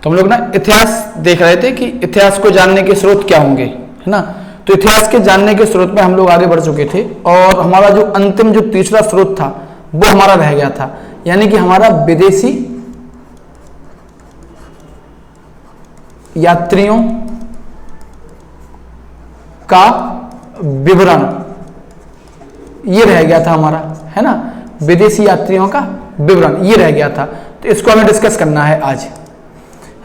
तो हम लोग ना इतिहास देख रहे थे कि इतिहास को जानने के स्रोत क्या होंगे, है ना। तो इतिहास के जानने के स्रोत में हम लोग आगे बढ़ चुके थे और हमारा जो अंतिम जो तीसरा स्रोत था वो हमारा रह गया था, यानी कि हमारा विदेशी यात्रियों का विवरण, ये रह गया था हमारा, है ना। विदेशी यात्रियों का विवरण ये रह गया था, तो इसको हमें डिस्कस करना है आज,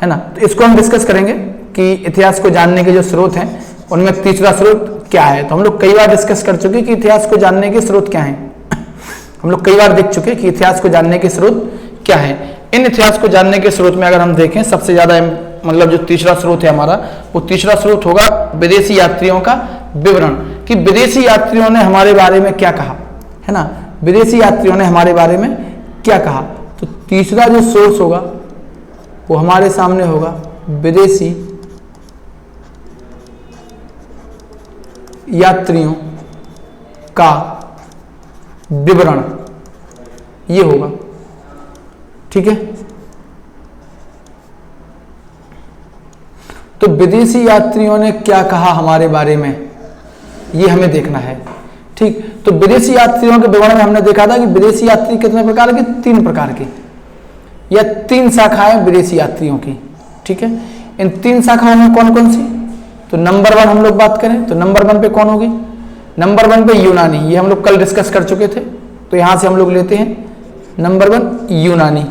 है ना। तो इसको हम डिस्कस करेंगे कि इतिहास को जानने के जो स्रोत हैं उनमें तीसरा स्रोत क्या है। तो हम लोग कई बार डिस्कस कर चुके कि इतिहास को जानने के स्रोत क्या हैं, हम लोग कई बार देख चुके कि इतिहास को जानने के स्रोत क्या है। इन इतिहास को जानने के स्रोत में अगर हम देखें, सबसे ज्यादा मतलब जो तीसरा स्रोत है हमारा, वो तीसरा स्रोत होगा विदेशी यात्रियों का विवरण, कि विदेशी यात्रियों ने हमारे बारे में क्या कहा, है ना। विदेशी यात्रियों ने हमारे बारे में क्या कहा। तो तीसरा जो सोर्स होगा वो हमारे सामने होगा विदेशी यात्रियों का विवरण, ये होगा, ठीक है। तो विदेशी यात्रियों ने क्या कहा हमारे बारे में, ये हमें देखना है, ठीक। तो विदेशी यात्रियों के विवरण में हमने देखा था कि विदेशी यात्री कितने प्रकार के, 3 प्रकार के, या 3 शाखाएं विदेशी यात्रियों की, ठीक है। इन 3 शाखाओं में कौन कौन सी, तो नंबर 1 हम लोग बात करें तो नंबर 1 पे कौन होगी, नंबर 1 पे यूनानी, ये हम लोग कल डिस्कस कर चुके थे, तो यहां से हम लोग लेते हैं नंबर 1 यूनानी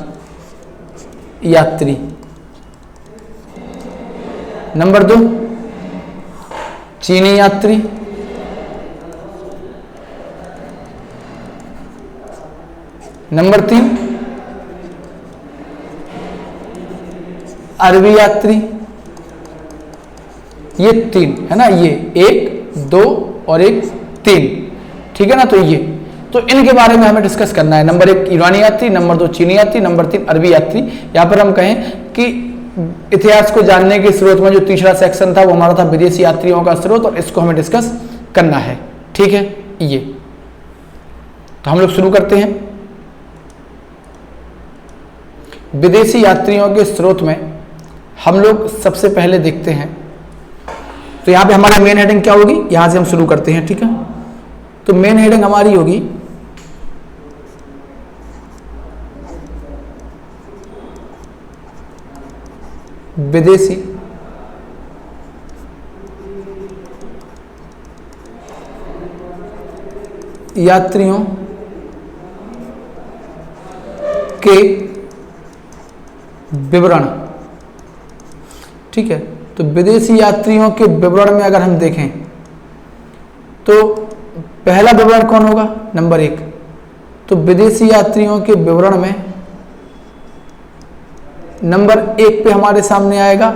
यात्री। नंबर 2 चीनी यात्री, नंबर 3 अरबी यात्री, ये 3 है ना, ये 1, 2 और 1, 3, ठीक है ना। तो ये, तो इनके बारे में हमें डिस्कस करना है। नंबर 1 ईरानी यात्री, नंबर 2 चीनी यात्री, नंबर 3 अरबी यात्री। यहां पर हम कहें कि इतिहास को जानने के स्रोत में जो तीसरा सेक्शन था वो हमारा था विदेशी यात्रियों का स्रोत, और इसको हमें डिस्कस करना है, ठीक है। ये तो हम लोग शुरू करते हैं। विदेशी यात्रियों के स्रोत में हम लोग सबसे पहले देखते हैं, तो यहां पे हमारी मेन हेडिंग क्या होगी, यहां से हम शुरू करते हैं, ठीक है। तो मेन हेडिंग हमारी होगी विदेशी यात्रियों के विवरण, ठीक है। तो विदेशी यात्रियों के विवरण में अगर हम देखें तो पहला विवरण कौन होगा, नंबर 1। तो विदेशी यात्रियों के विवरण में नंबर 1 पे हमारे सामने आएगा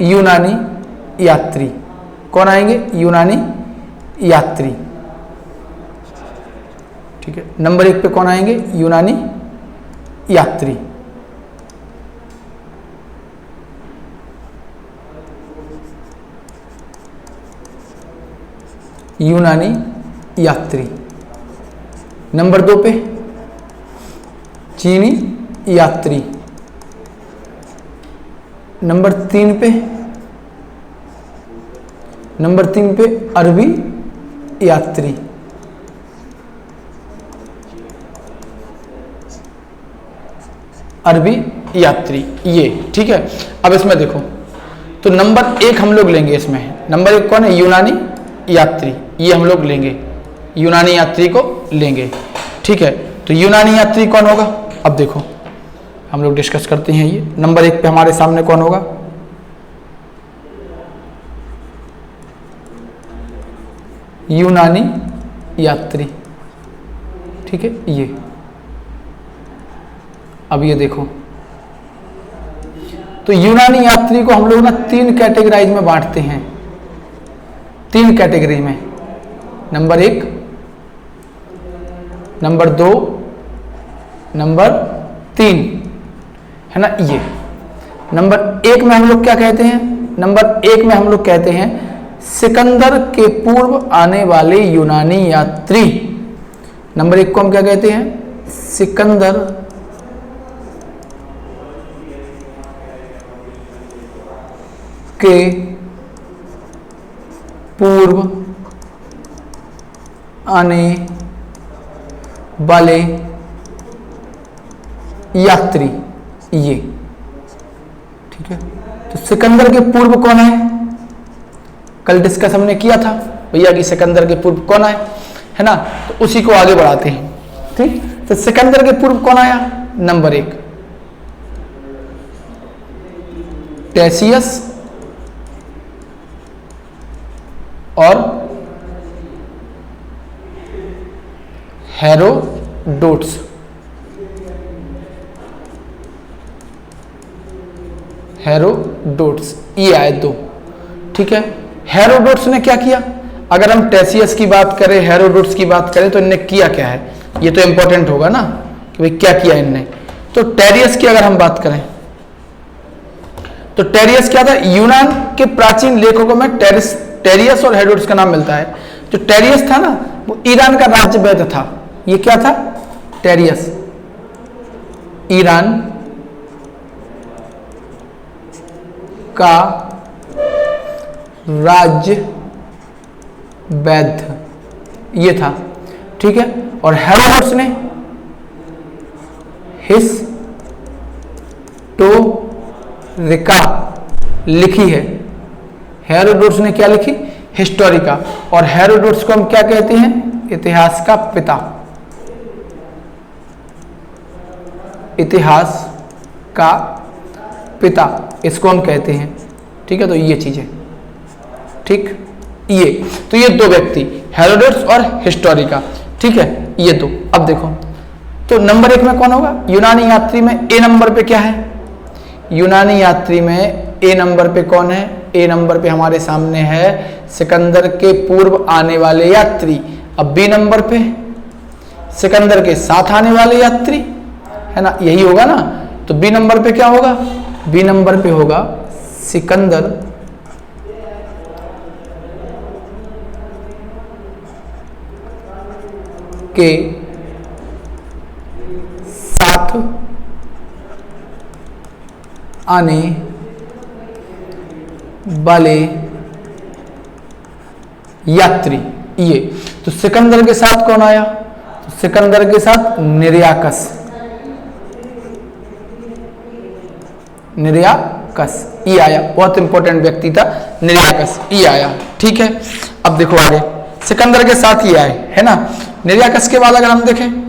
यूनानी यात्री। कौन आएंगे, यूनानी यात्री, ठीक है। नंबर 1 पे कौन आएंगे, यूनानी यात्री। यूनानी यात्री। नंबर 2 पे चीनी यात्री। नंबर 3 पे अरबी यात्री। अरबी यात्री, ये ठीक है। अब इसमें देखो, तो नंबर 1 हम लोग लेंगे, इसमें नंबर 1 कौन है, यूनानी यात्री, ये हम लोग लेंगे, यूनानी यात्री को लेंगे, ठीक है। तो यूनानी यात्री कौन होगा, अब देखो हम लोग डिस्कस करते हैं। ये नंबर 1 पे हमारे सामने कौन होगा, यूनानी यात्री, ठीक है। ये अब ये देखो, तो यूनानी यात्री को हम लोग ना 3 कैटेगराइज में बांटते हैं, 3 कैटेगरी में, नंबर 1, नंबर 2, नंबर 3, है ना। ये नंबर 1 में हम लोग क्या कहते हैं, नंबर 1 में हम लोग कहते हैं सिकंदर के पूर्व आने वाले यूनानी यात्री। नंबर 1 को हम क्या कहते हैं, सिकंदर के पूर्व आने वाले यात्री ये, ठीक है। तो सिकंदर के पूर्व कौन है, कल डिस्कस हमने किया था भैया कि सिकंदर के पूर्व कौन है ना, तो उसी को आगे बढ़ाते हैं, ठीक। तो सिकंदर के पूर्व कौन आया, नंबर 1 टेसियस और हेरोडोटस। हेरोडोटस ये आए 2, ठीक है। हेरोडोटस ने क्या किया, अगर हम टेसियस की बात करें, हेरोडोटस की बात करें, तो इनने किया क्या है, ये तो इंपॉर्टेंट होगा ना कि भाई क्या किया इनने। तो टेरियस की अगर हम बात करें तो टेरियस क्या था, यूनान के प्राचीन लेखकों में टेरियस और हेरोडोटस का नाम मिलता है। जो टेरियस था ना वो ईरान का राज्य वैद्य था। ये क्या था, टेरियस ईरान का राज्य वैद्य ये था, ठीक है। और हेरोडोटस ने हिस्टोरिका लिखी है। हेरोडोटस ने क्या लिखी, हिस्टोरिका। और हेरोडोटस को हम क्या कहते हैं, इतिहास का पिता, इतिहास का पिता इसको हम कहते हैं, ठीक है। तो ये चीजें, ठीक, ये तो ये 2 व्यक्ति हेरोडोटस और हिस्टोरिका, ठीक है, ये 2। अब देखो तो नंबर 1 में कौन होगा, यूनानी यात्री में ए नंबर पे क्या है, यूनानी यात्री में ए नंबर पे कौन है, ए नंबर पे हमारे सामने है सिकंदर के पूर्व आने वाले यात्री। अब बी नंबर पे सिकंदर के साथ आने वाले यात्री, है ना, यही होगा ना। तो बी नंबर पे क्या होगा, बी नंबर पे होगा सिकंदर के साथ आने वाले यात्री ये। तो सिकंदर के साथ कौन आया, तो सिकंदर के साथ निर्याकस, निर्याकस ये आया, बहुत इंपॉर्टेंट व्यक्ति था निर्याकस, ये आया, ठीक है। अब देखो आगे सिकंदर के साथ ये आए, है ना। निर्याकस के बाद अगर हम देखें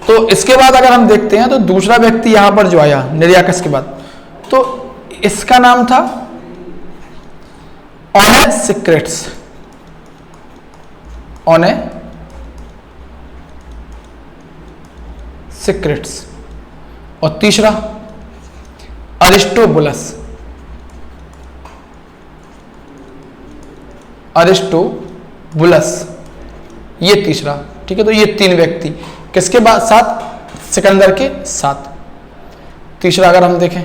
तो इसके बाद अगर हम देखते हैं तो दूसरा व्यक्ति यहां पर जो आया निर्याकस के बाद, तो इसका नाम था ओनेसिक्रिट्स, ओनेसिक्रिट्स। और तीसरा अरिस्टोबुलस, अरिस्टोबुलस ये तीसरा, ठीक है। तो ये 3 व्यक्ति किसके बाद साथ, सिकंदर के साथ। तीसरा अगर हम देखें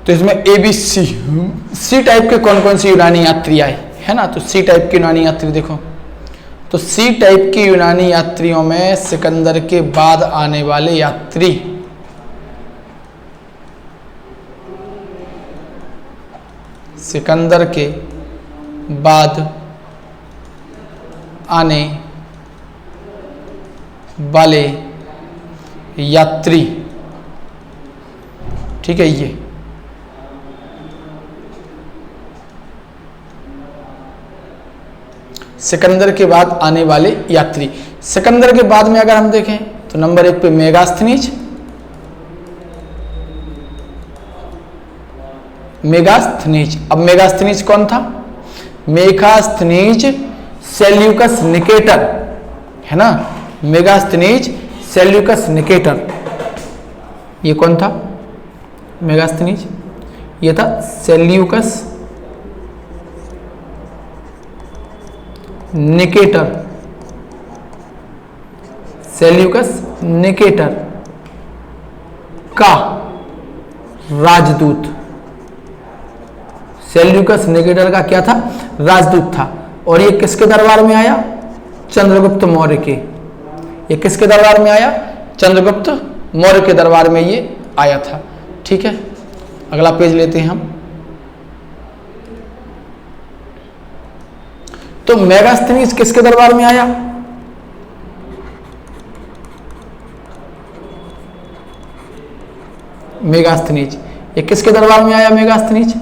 तो इसमें ए बी सी टाइप के कौन कौन से यूनानी यात्री आए, है ना। तो सी टाइप के यूनानी यात्री देखो, तो सी टाइप के यूनानी यात्रियों में सिकंदर के बाद आने वाले यात्री सिकंदर के बाद आने वाले यात्री, ठीक है। ये सिकंदर के बाद आने वाले यात्री। सिकंदर के बाद में अगर हम देखें तो नंबर 1 पे मेगास्थनीज, मेगास्थनीज। अब मेगास्थनीज कौन था, मेगास्थनीज सेल्यूकस निकेटर, है ना। मेगास्थनीज सेल्यूकस निकेटर ये कौन था, मेगास्थनीज ये था सेल्यूकस निकेटर, सेल्यूकस निकेटर का राजदूत। सेल्यूकस निकेटर का क्या था, राजदूत था। और ये किसके दरबार में आया, चंद्रगुप्त मौर्य के। ये किसके दरबार में आया, चंद्रगुप्त मौर्य के दरबार में ये आया था। ठीक है, अगला पेज लेते हैं हम। तो मेगास्थनीज किसके दरबार में आया? मेगास्थनीज, ये किसके दरबार में आया मेगास्थनीज?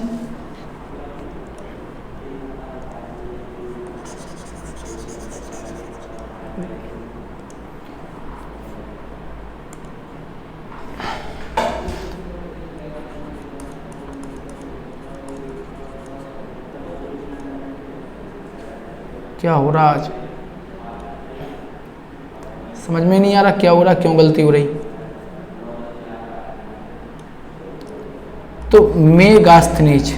क्या हो रहा आज, समझ में नहीं आ रहा क्या हो रहा, क्यों गलती हो रही। तो मेगास्थनीज,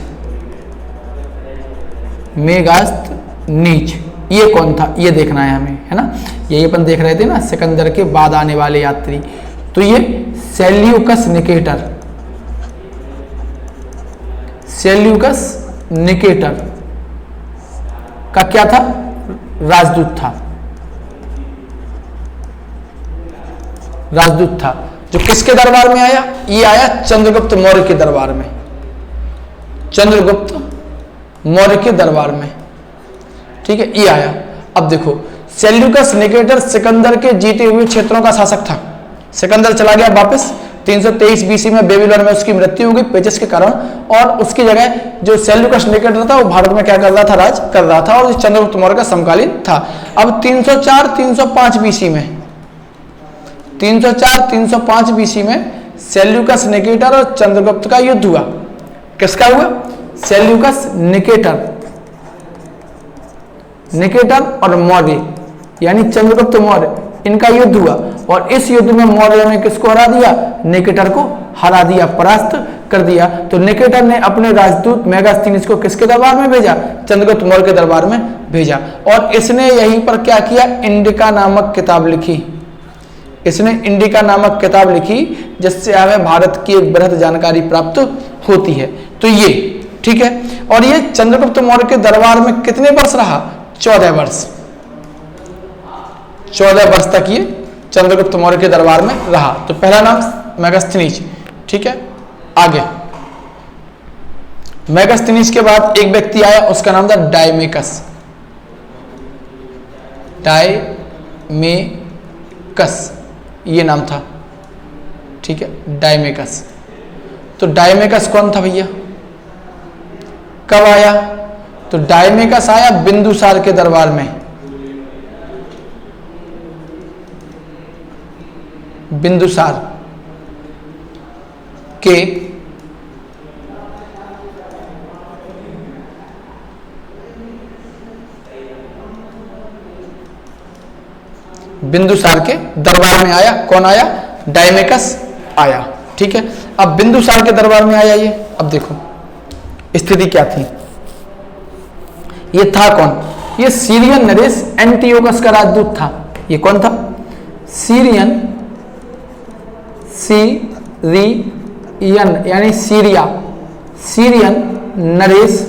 मेगास्थनीज ये कौन था, ये देखना है हमें, है ना। यही अपन देख रहे थे ना, सिकंदर के बाद आने वाले यात्री। तो ये सेल्यूकस निकेटर, सेल्यूकस निकेटर का क्या था? राजदूत था, राजदूत था। जो किसके दरबार में आया? ये आया चंद्रगुप्त मौर्य के दरबार में, चंद्रगुप्त मौर्य के दरबार में, ठीक है, ये आया। अब देखो, सेल्यूकस निकेटर सिकंदर के जीते हुए क्षेत्रों का शासक था। सिकंदर चला गया वापस, 323 बीसी में बेबीलोन में उसकी मृत्यु हो गई पेचिस के कारण, और उसकी जगह जो सेल्यूकस निकेटर था वो भारत में क्या कर रहा था? राज कर रहा था, और चंद्रगुप्त मौर्य का समकालीन था। अब 304-305 बीसी में, 304-305 बीसी में सेल्यूकस निकेटर और चंद्रगुप्त का युद्ध हुआ। किसका हुआ? सेल्यूकस निकेटर, निकेटर और मौर्य यानी चंद्रगुप्त मौर्य, इनका युद्ध हुआ। और इस युद्ध में मौर्य ने किसको हरा दिया? निकेटर को हरा दिया, परास्त कर दिया। तो निकेटर ने अपने राजदूत मेगास्थनीज को किसके दरबार में भेजा? चंद्रगुप्त मौर्य के दरबार में भेजा। और इसने यहीं पर क्या किया? इंडिका नामक किताब लिखी। इसने इंडिका नामक किताब लिखी, जिससे हमें भारत की एक बृहद जानकारी प्राप्त होती है। तो ये ठीक है। और ये चंद्रगुप्त मौर्य के दरबार में कितने वर्ष रहा? 14 वर्ष। 14 वर्ष तक ये चंद्रगुप्त मौर्य के दरबार में रहा। तो पहला नाम मेगास्थनीज, ठीक है। आगे मेगास्थनीज के बाद एक व्यक्ति आया, उसका नाम था डायमेकस। डायमेकस ये नाम था, ठीक है, डायमेकस। तो डायमेकस कौन था भैया? कब आया? तो डायमेकस आया बिंदुसार के दरबार में। बिंदुसार के बिंदुसार के दरबार में आया। कौन आया? डायमेकस आया, ठीक है। अब बिंदुसार के दरबार में आया ये। अब देखो स्थिति क्या थी। ये था कौन? ये सीरियन नरेश एंटियोकस का राजदूत था। ये कौन था? सीरियन यानी Syria, Syrian Naresh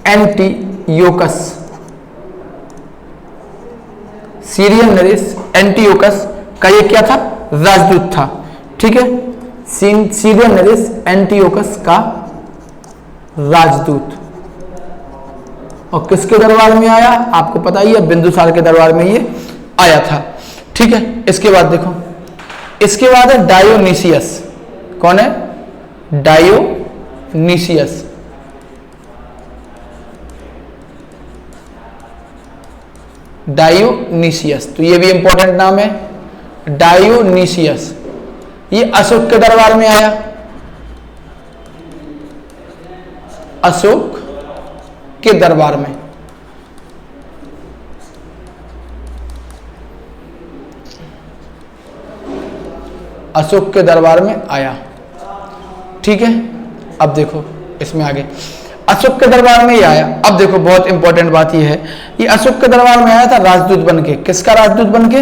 Antiochus, Syrian Naresh Antiochus का ये क्या था? राजदूत था, ठीक है। सीरियन नरेश एंटियोकस का राजदूत। और किसके दरबार में आया? आपको पता ही है, बिंदुसार के दरबार में ये आया था, ठीक है। इसके बाद देखो, इसके बाद है डायोनीसियस। कौन है? डायोनीसियस। डायोनीसियस, तो ये भी इंपॉर्टेंट नाम है, डायोनीसियस। ये अशोक के दरबार में आया। अशोक के दरबार में, अशोक के दरबार में आया, ठीक है। अब देखो इसमें आगे अशोक के दरबार में ही आया। अब देखो बहुत इंपॉर्टेंट बात यह है, ये अशोक के दरबार में आया था राजदूत बनके। किसका राजदूत बनके?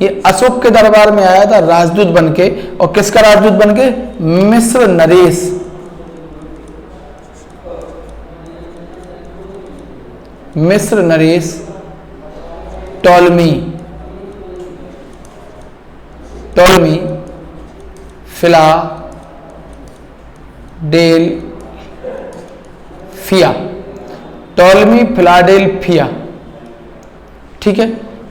ये अशोक के दरबार में आया था राजदूत बनके। और किसका राजदूत बनके? मिस्र नरेश, मिस्र नरेश टॉलमी, फिलाडेल्फिया, ठीक है,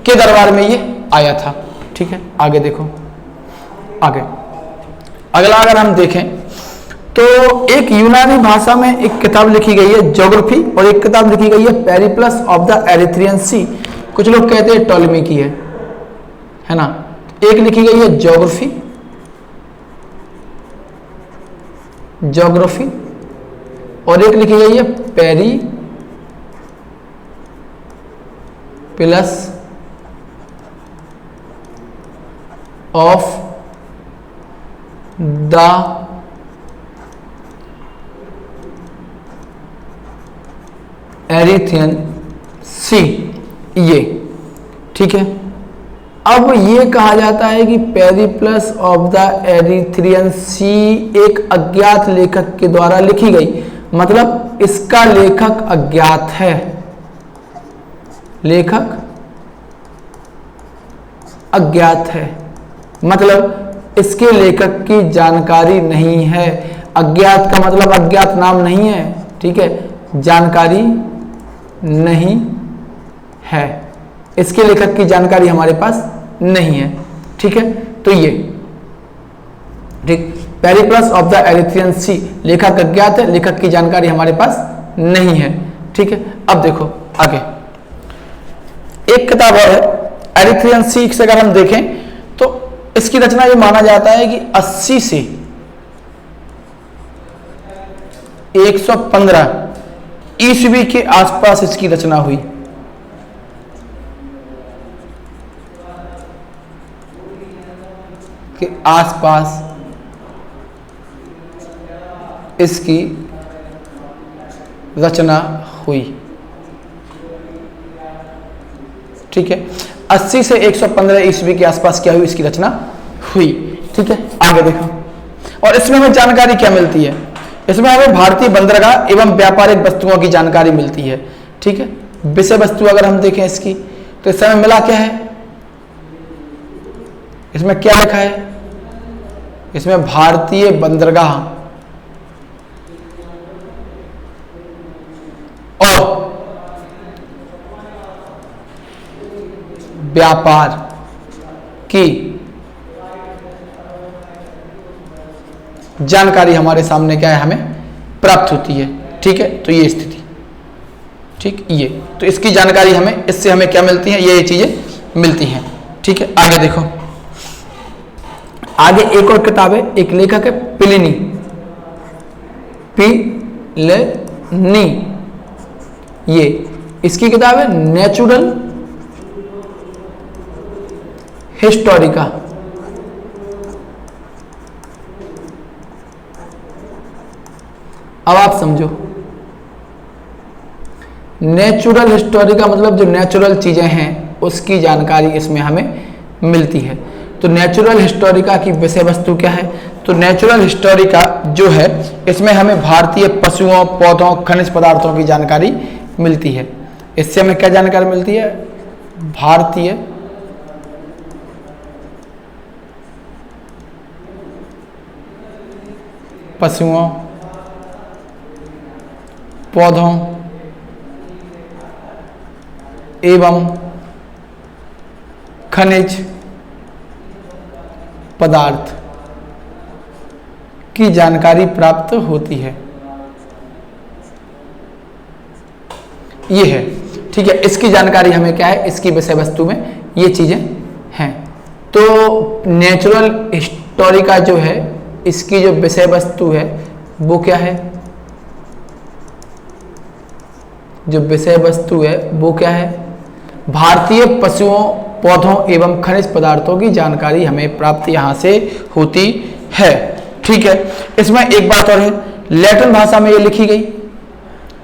के दरबार में ये आया था। ठीक है, आगे देखो, आगे अगला अगर हम देखें तो एक यूनानी भाषा में एक किताब लिखी गई है ज्योग्राफी, और एक किताब लिखी गई है पेरिप्लस ऑफ द एरिथ्रियन सी। कुछ लोग कहते हैं टॉलमी की है ना। एक लिखी गई है ज्योग्राफी और एक लिखी गई है पेरिप्लस ऑफ द एरिथ्रियन सी, ये ठीक है। अब ये कहा जाता है कि पेरिप्लस ऑफ द एरिथ्रियन सी एक अज्ञात लेखक के द्वारा लिखी गई, मतलब इसका लेखक अज्ञात है, लेखक अज्ञात है, मतलब इसके लेखक की जानकारी नहीं है। अज्ञात का मतलब अज्ञात नाम नहीं है, ठीक है, जानकारी नहीं है, इसके लेखक की जानकारी हमारे पास नहीं है। ठीक है, तो ये ठीक, पेरिप्लस ऑफ द एरिथ्रियन सी, लेखक अज्ञात है, लेखक की जानकारी हमारे पास नहीं है। ठीक है, अब देखो आगे एक किताब और है एरिथ्रियन सी से, अगर हम देखें तो इसकी रचना ये माना जाता है कि 80 से 115 ईस्वी के आसपास इसकी रचना हुई। के आसपास इसकी रचना हुई। ठीक है, 80 से 115 ईस्वी के आसपास क्या हुई, इसकी रचना हुई। ठीक है, आगे देखो, और इसमें हमें जानकारी क्या मिलती है, इसमें हमें भारतीय बंदरगाह एवं व्यापारिक वस्तुओं की जानकारी मिलती है। ठीक है, विषय वस्तु अगर हम देखें इसकी तो इस समय मिला क्या है, इसमें क्या लिखा है, इसमें भारतीय बंदरगाह और व्यापार की जानकारी हमारे सामने क्या है, हमें प्राप्त होती है। ठीक है, तो ये स्थिति, ठीक, ये तो इसकी जानकारी हमें, इससे हमें क्या मिलती है, ये चीजें मिलती हैं। ठीक है, आगे देखो, आगे एक और किताब है, एक लेखक है प्लिनी, ये इसकी किताब है नेचुरल हिस्टोरिका। अब आप समझो, नेचुरल हिस्टोरिका मतलब जो नेचुरल चीजें हैं उसकी जानकारी इसमें हमें मिलती है। तो नेचुरल हिस्टोरिका की विषय वस्तु क्या है, तो नेचुरल हिस्टोरिका जो है इसमें हमें भारतीय पशुओं, पौधों, खनिज पदार्थों की जानकारी मिलती है। इससे हमें क्या जानकारी मिलती है, भारतीय पशुओं, पौधों एवं खनिज पदार्थ की जानकारी प्राप्त होती है। ये है, ठीक है, इसकी जानकारी हमें क्या है, इसकी विषय वस्तु में ये चीजें हैं। तो नेचुरल हिस्टोरिका जो है इसकी जो विषय वस्तु है वो क्या है, जो विषय वस्तु है वो क्या है, भारतीय पशुओं, पौधों एवं खनिज पदार्थों की जानकारी हमें प्राप्त यहां से होती है। ठीक है, इसमें एक बात और है, लैटिन भाषा में ये लिखी गई।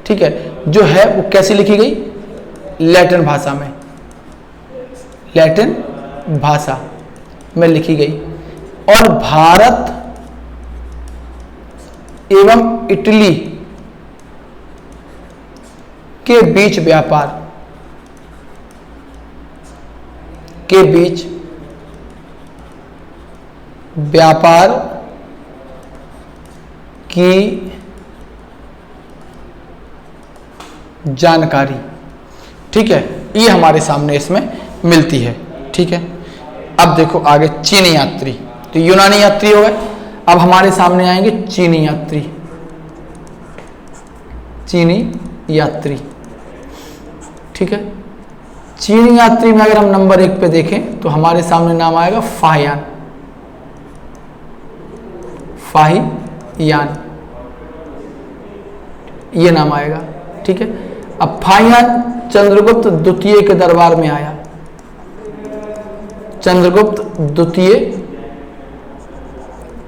ठीक है, जो है वो कैसी लिखी गई, लैटिन भाषा में, लैटिन भाषा में लिखी गई। और भारत एवं इटली के बीच व्यापार के बीच व्यापार की जानकारी, ठीक है, ये हमारे सामने इसमें मिलती है। ठीक है, अब देखो आगे चीनी यात्री, तो यूनानी यात्री हो गए, अब हमारे सामने आएंगे चीनी यात्री। चीनी यात्री, ठीक है, चीनी यात्री में अगर हम नंबर 1 पे देखें तो हमारे सामने नाम आएगा फाहियान। फाहियान ये नाम आएगा। ठीक है, अब फाहियान चंद्रगुप्त द्वितीय के दरबार में आया। चंद्रगुप्त द्वितीय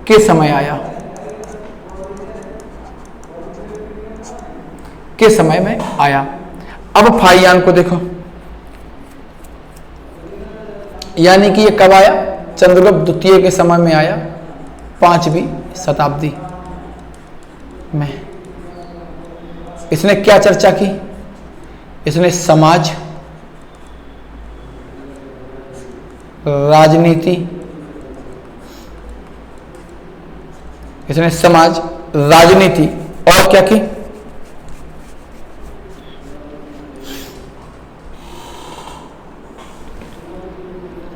के समय आया, के समय में आया। अब फाहियान को देखो, यानी कि ये कब आया? चंद्रगुप्त द्वितीय के समय में आया, 5वीं शताब्दी में। इसने क्या चर्चा की? इसने समाज, राजनीति, इसने समाज, राजनीति और क्या की?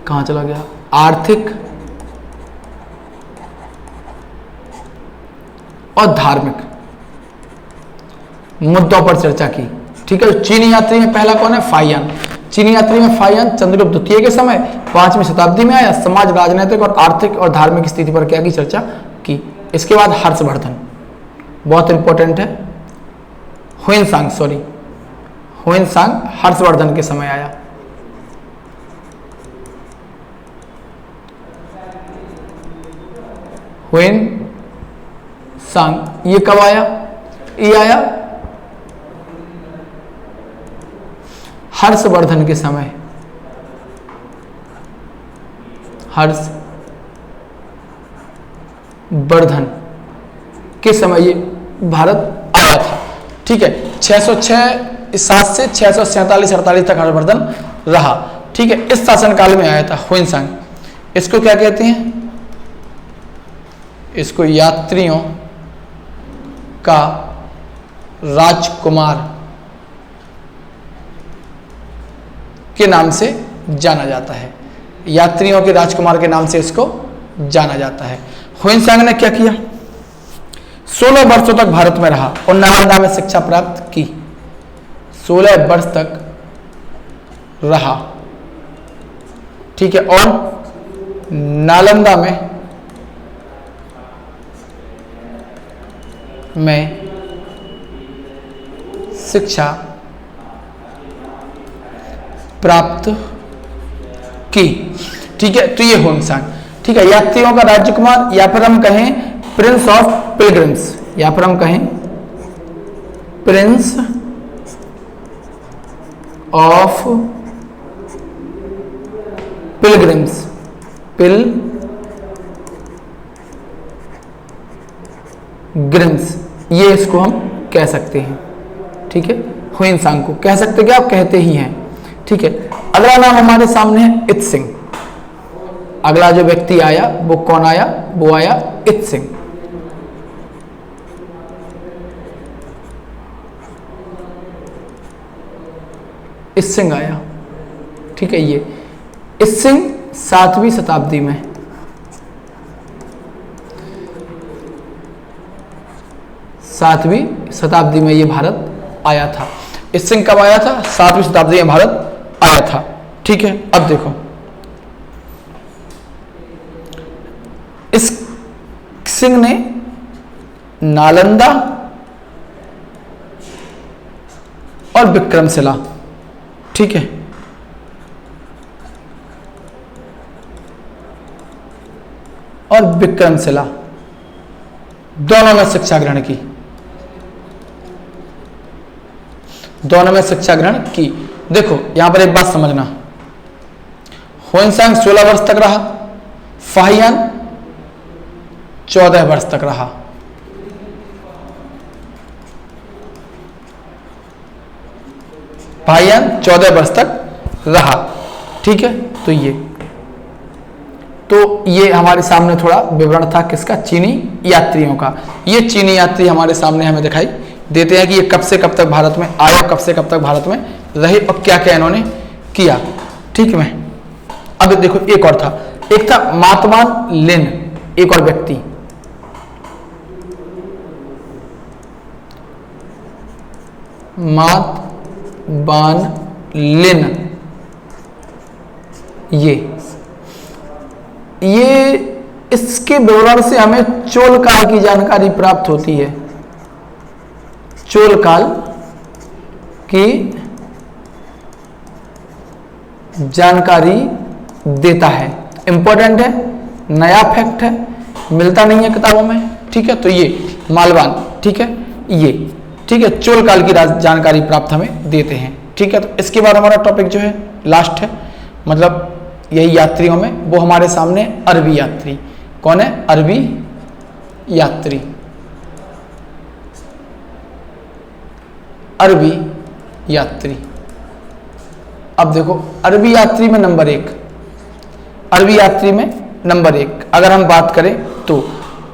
कहां चला गया? आर्थिक और धार्मिक मुद्दों पर चर्चा की। ठीक है, चीनी यात्री में पहला कौन है? फाहियान। चीनी यात्री में फाहियान चंद्रगुप्त द्वितीय के समय 5वीं शताब्दी में आया, समाज, राजनीतिक और आर्थिक और धार्मिक स्थिति पर क्या की? चर्चा की। इसके बाद हर्षवर्धन, बहुत इंपॉर्टेंट है, हुइनसांग, सॉरी हुइनसांग हर्षवर्धन के समय आया। हुइनसांग ये कब आया? ये आया हर्षवर्धन के समय। हर्षवर्धन के समय ये भारत आया था। ठीक है, 606 से 647-48 तक हर्षवर्धन रहा। ठीक है, इस शासनकाल में आया था हुइनसांग। इसको क्या कहते हैं? इसको यात्रियों का राजकुमार के नाम से जाना जाता है। यात्रियों के राजकुमार के नाम से इसको जाना जाता है। हुइनसांग ने क्या किया? 16 वर्षों तक भारत में रहा और नालंदा में शिक्षा प्राप्त की। 16 वर्ष तक रहा, ठीक है, और नालंदा में शिक्षा प्राप्त की। ठीक है, तो ये हुइनसांग। ठीक है, यात्रियों का राजकुमार, या फिर हम कहें प्रिंस ऑफ पिलग्रिम्स, या फिर हम कहें प्रिंस ऑफ पिलग्रिम्स, पिलग्रिम्स ये इसको हम कह सकते हैं। ठीक है, हुइनसांग को कह सकते, क्या आप कहते ही हैं। ठीक है, अगला नाम हमारे सामने है इत्सिंग। अगला जो व्यक्ति आया वो कौन आया? वो आया इत्सिंग। इत्सिंग आया। ठीक है, ये इत्सिंग 7वीं शताब्दी में, 7वीं शताब्दी में ये भारत आया था। इत्सिंग कब आया था? 7वीं शताब्दी में भारत आया था। ठीक है, अब देखो इत्सिंग ने नालंदा और विक्रमशिला, ठीक है, और विक्रमशिला दोनों में शिक्षा ग्रहण की। दोनों में शिक्षा ग्रहण की। देखो यहां पर एक बात समझना, हुइनसांग 16 वर्ष तक रहा, फाहियान 14 वर्ष तक रहा। फाहियान 14 वर्ष तक रहा। ठीक है, तो ये हमारे सामने थोड़ा विवरण था किसका, चीनी यात्रियों का। ये चीनी यात्री हमारे सामने हमें दिखाई देते हैं कि ये कब से कब तक भारत में आए, कब से कब तक भारत में रहे और क्या क्या इन्होंने किया। ठीक है, अब देखो एक और था, एक था मातवान लिन, एक और व्यक्ति, मातवान लिन, ये इसके विवरण से हमें चोल काल की जानकारी प्राप्त होती है। चोल काल की जानकारी देता है, इंपॉर्टेंट है, नया फैक्ट है, मिलता नहीं है किताबों में। ठीक है, तो ये मालवान, ठीक है, ये ठीक है, चोल काल की जानकारी प्राप्त हमें देते हैं। ठीक है, तो इसके बाद हमारा टॉपिक जो है लास्ट है, मतलब यही यात्रियों में, वो हमारे सामने अरबी यात्री। कौन है? अरबी यात्री। अरबी यात्री, अब देखो अरबी यात्री में नंबर 1, अरबी यात्री में नंबर 1 अगर हम बात करें तो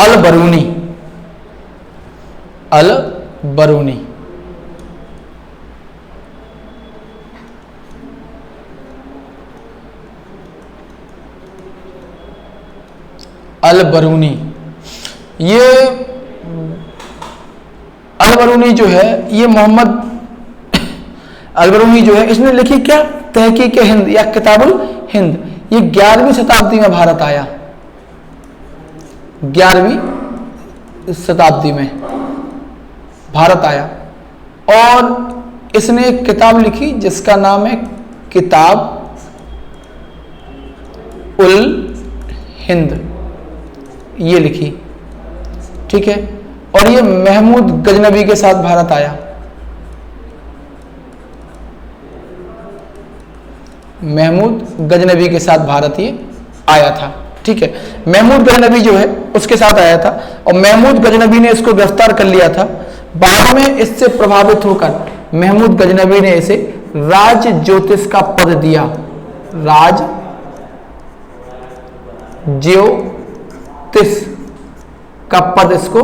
अल बरूनी, अल बरूनी, अल बरूनी, ये अल बरूनी जो है, ये मोहम्मद अल बरूनी जो है, इसने लिखी क्या? तहकीक हिंद या किताबुल हिंद। ये 11वीं शताब्दी में भारत आया, 11वीं शताब्दी में भारत आया और इसने एक किताब लिखी जिसका नाम है किताब उल हिंद, ये लिखी। ठीक है, और ये महमूद गजनबी के साथ भारत आया। महमूद गजनबी के साथ भारत ये आया था। ठीक है, महमूद गजनबी जो है उसके साथ आया था और महमूद गजनबी ने इसको गिरफ्तार कर लिया था। बाद में इससे प्रभावित होकर महमूद गजनबी ने इसे राज ज्योतिष का पद दिया, राज ज्योतिष का पद इसको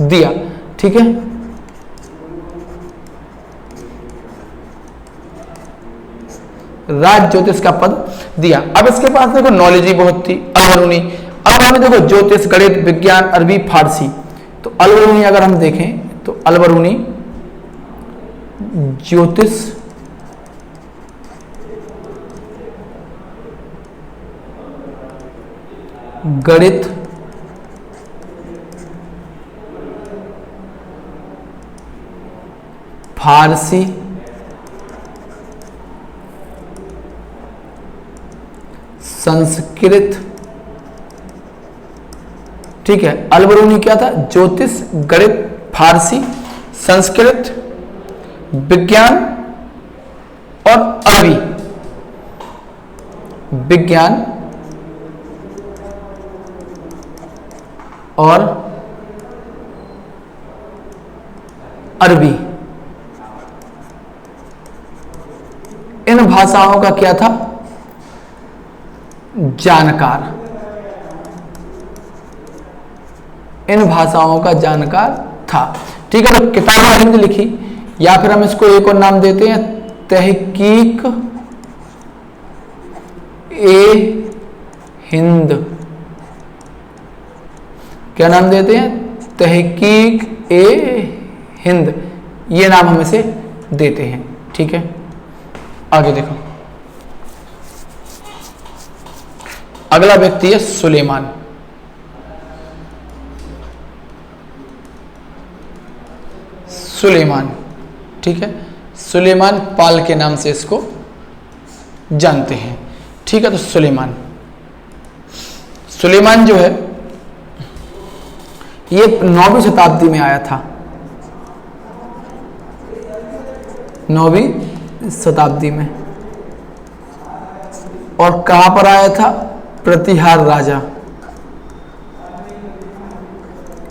दिया। ठीक है, राज ज्योतिष का पद दिया। अब इसके पास देखो नॉलेज ही बहुत थी अल बरूनी। अब हमें देखो ज्योतिष, गणित, विज्ञान, अरबी, फारसी, तो अल बरूनी अगर हम देखें तो अल बरूनी ज्योतिष, गणित, फारसी, संस्कृत। ठीक है, अल बरूनी क्या था? ज्योतिष, गणित, फारसी, संस्कृत, विज्ञान और अरबी, विज्ञान और अरबी, इन भाषाओं का क्या था? जानकार, इन भाषाओं का जानकार था। ठीक है, तो किताब हिंद लिखी, या फिर हम इसको एक और नाम देते हैं तहकीक ए हिंद। क्या नाम देते हैं? तहकीक ए हिंद, ये नाम हम इसे देते हैं। ठीक है, आगे देखो, अगला व्यक्ति है सुलेमान। सुलेमान, ठीक है, सुलेमान पाल के नाम से इसको जानते हैं। ठीक है, तो सुलेमान, सुलेमान जो है ये 9वीं शताब्दी में आया था, 9वीं शताब्दी में। और कहां पर आया था? प्रतिहार राजा।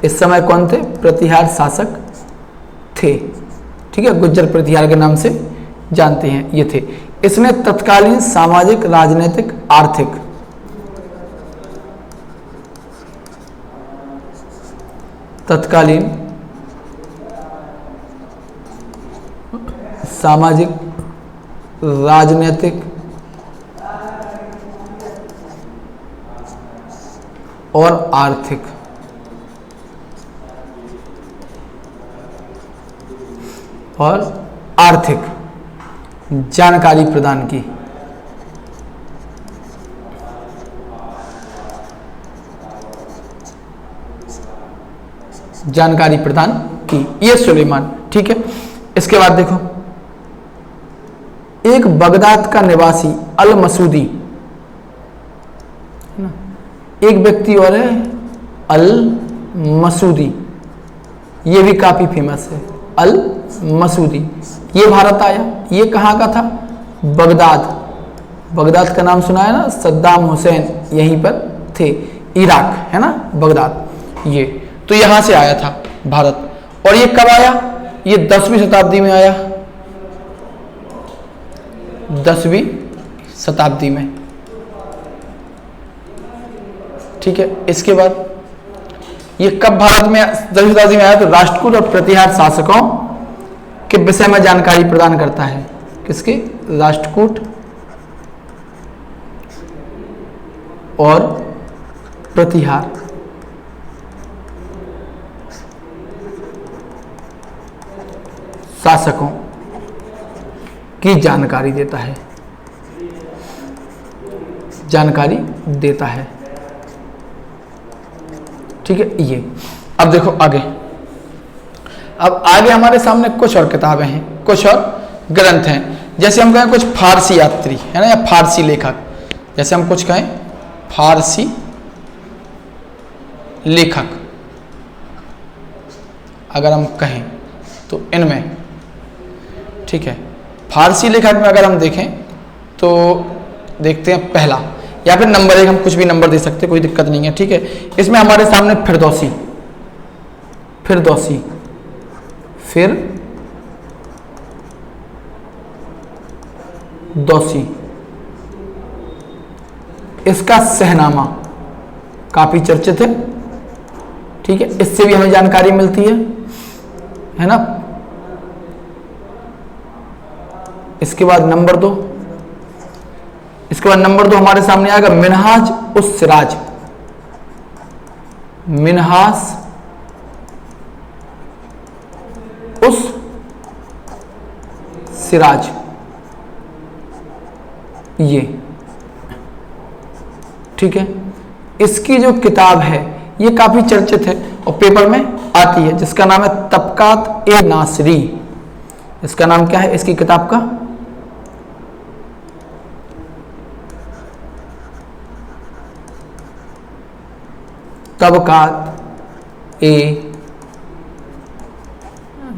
इस समय कौन थे? प्रतिहार शासक थे। ठीक है, गुज्जर प्रतिहार के नाम से जानते हैं, ये थे। इसने तत्कालीन सामाजिक, राजनीतिक, आर्थिक, तत्कालीन सामाजिक, राजनीतिक और आर्थिक जानकारी प्रदान की। जानकारी प्रदान की, ये सुलेमान। ठीक है, इसके बाद देखो, एक बगदाद का निवासी अल मसूदी, है ना, एक व्यक्ति और है अल मसूदी, ये भी काफी फेमस है, अल मसूदी। ये भारत आया, ये कहाँ का था? बगदाद। बगदाद का नाम सुना है ना, सद्दाम हुसैन यहीं पर थे, इराक, है ना, बगदाद। ये तो यहां से आया था भारत। और ये कब आया? ये 10वीं शताब्दी में आया, 10वीं शताब्दी में। ठीक है, इसके बाद ये कब भारत में 10वीं शताब्दी में आया? तो राष्ट्रकूट और प्रतिहार शासकों के विषय में जानकारी प्रदान करता है। किसके? राष्ट्रकूट और प्रतिहार शासकों की जानकारी देता है, जानकारी देता है। ठीक है, ये अब देखो आगे। अब आगे हमारे सामने कुछ और किताबें हैं, कुछ और ग्रंथ हैं। जैसे हम कहें कुछ फारसी यात्री, है ना, या फारसी लेखक। जैसे हम कुछ कहें फारसी लेखक, अगर हम कहें तो इनमें, ठीक है, फारसी लेखक में अगर हम देखें तो देखते हैं पहला, या फिर नंबर 1, हम कुछ भी नंबर दे सकते, कोई दिक्कत नहीं है। ठीक है, इसमें हमारे सामने फिरदौसी, फिरदौसी, फिर दौसी, इसका सहनामा काफी चर्चित है। ठीक है, इससे भी हमें जानकारी मिलती है ना। इसके बाद नंबर 2, इसके बाद नंबर 2 हमारे सामने आएगा मिनहाज उस सिराज, मिनहाज उस सिराज, ये। ठीक है, इसकी जो किताब है ये काफी चर्चित है और पेपर में आती है, जिसका नाम है तबकात ए नासरी। इसका नाम क्या है इसकी किताब का? तबकात ए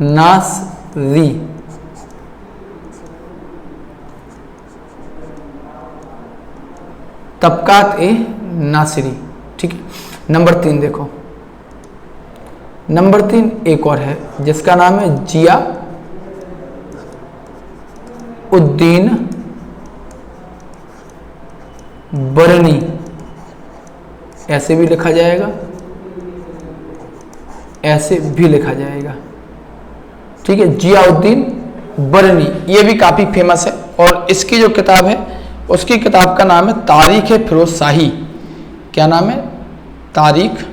नासरी। तबकात ए नासरी। ठीक है, नंबर 3 देखो, नंबर 3 एक और है जिसका नाम है जिया उद्दीन बरनी, ऐसे भी लिखा जाएगा, ऐसे भी लिखा जाएगा। ठीक है, जियाउद्दीन बरनी, ये भी काफी फेमस है। और इसकी जो किताब है उसकी किताब का नाम है तारीख फिरोज शाही। क्या नाम है? तारीख।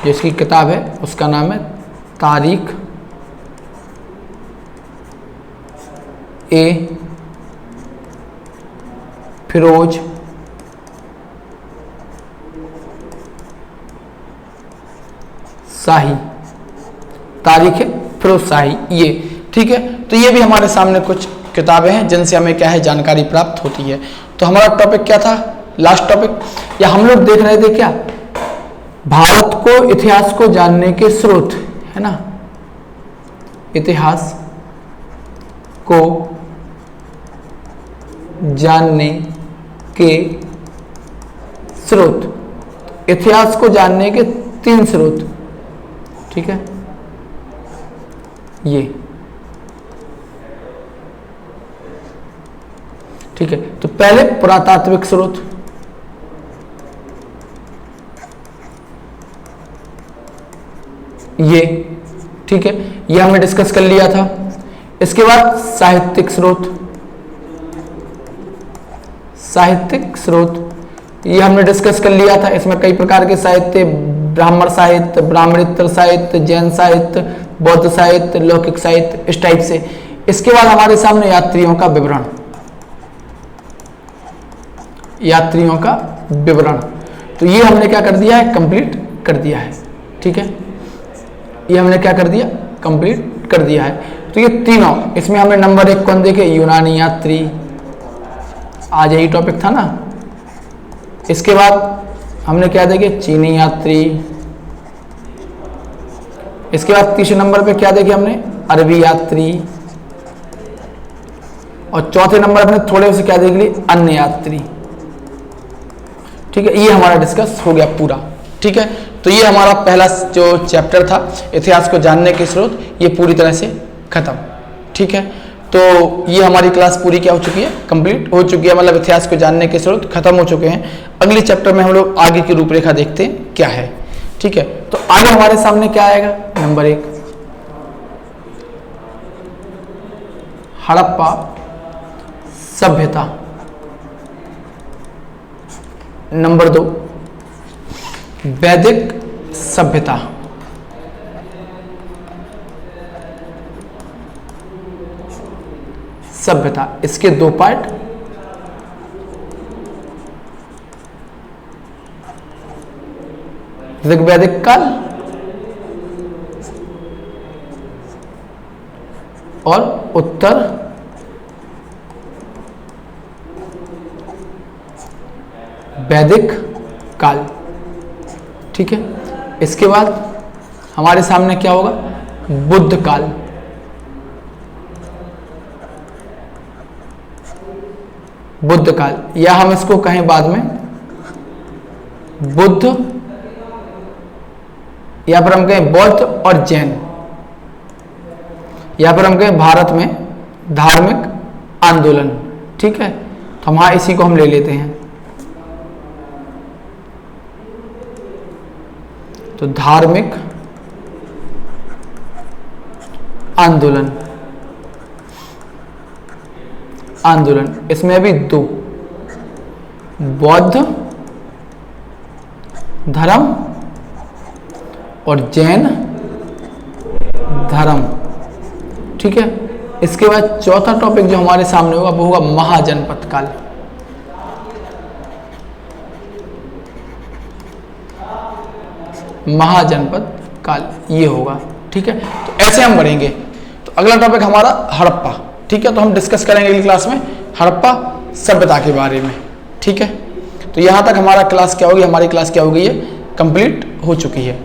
जिसकी किताब है उसका नाम है तारीख ए फिरोज शाही, तारीख फिरोज शाही, ये। ठीक है, तो ये भी हमारे सामने कुछ किताबें हैं जिनसे हमें क्या है जानकारी प्राप्त होती है। तो हमारा टॉपिक क्या था, लास्ट टॉपिक, या हम लोग देख रहे थे क्या, भारत को इतिहास को जानने के स्रोत, है ना, इतिहास को जानने के स्रोत, इतिहास को जानने के 3 स्रोत। ठीक है, ये ठीक है, तो पहले पुरातात्विक स्रोत, ये ठीक है, ये हमने डिस्कस कर लिया था। इसके बाद साहित्यिक स्रोत, साहित्यिक स्रोत ये हमने डिस्कस कर लिया था। इसमें कई प्रकार के साहित्य, ब्राह्मण साहित्य, ब्राह्मणेतर साहित्य, जैन साहित्य, बौद्ध साहित्य, लौकिक साहित्य, इस टाइप से। इसके बाद हमारे सामने यात्रियों का विवरण, यात्रियों का विवरण, तो ये हमने क्या कर दिया है, कंप्लीट कर दिया है। ठीक है, ये हमने क्या कर दिया, कंप्लीट कर दिया है। तो ये तीनों, इसमें हमने नंबर 1 कौन देखे, यूनानी यात्री, आज यही टॉपिक था ना। इसके बाद हमने क्या देखे, चीनी यात्री। इसके बाद तीसरे नंबर पे क्या देखे हमने, अरबी यात्री। और चौथे नंबर अपने थोड़े से क्या देख लिए, अन्य यात्री। ठीक है, ये हमारा डिस्कस हो गया पूरा। ठीक है, तो ये हमारा पहला जो चैप्टर था इतिहास को जानने के स्रोत, ये पूरी तरह से खत्म। ठीक है, तो ये हमारी क्लास पूरी क्या हो चुकी है, कंप्लीट हो चुकी है, मतलब इतिहास को जानने के स्रोत खत्म हो चुके हैं। अगले चैप्टर में हम लोग आगे की रूपरेखा देखते हैं क्या है। ठीक है, तो आगे हमारे सामने क्या आएगा, नंबर 1 हड़प्पा सभ्यता, नंबर 2 वैदिक सभ्यता, सभ्यता, इसके 2 पार्ट। ऋग्वैदिक काल और उत्तर वैदिक काल। ठीक है, इसके बाद हमारे सामने क्या होगा, बुद्ध काल। बुद्ध काल, या हम इसको कहें बाद में बुद्ध, या पर हम कहें बौद्ध और जैन, या पर हम कहें भारत में धार्मिक आंदोलन। ठीक है, तो हम इसी को हम ले लेते हैं। तो धार्मिक आंदोलन, आंदोलन, इसमें अभी 2, बौद्ध धर्म और जैन धर्म। ठीक है, इसके बाद चौथा टॉपिक जो हमारे सामने होगा वो होगा महाजनपद काल। महाजनपद काल ये होगा। ठीक है, तो ऐसे हम बढ़ेंगे। तो अगला टॉपिक हमारा हड़प्पा। ठीक है, तो हम डिस्कस करेंगे अगली क्लास में हड़प्पा सभ्यता के बारे में। ठीक है, तो यहाँ तक हमारा क्लास क्या होगी, हमारी क्लास क्या हो गई है, कंप्लीट हो चुकी है।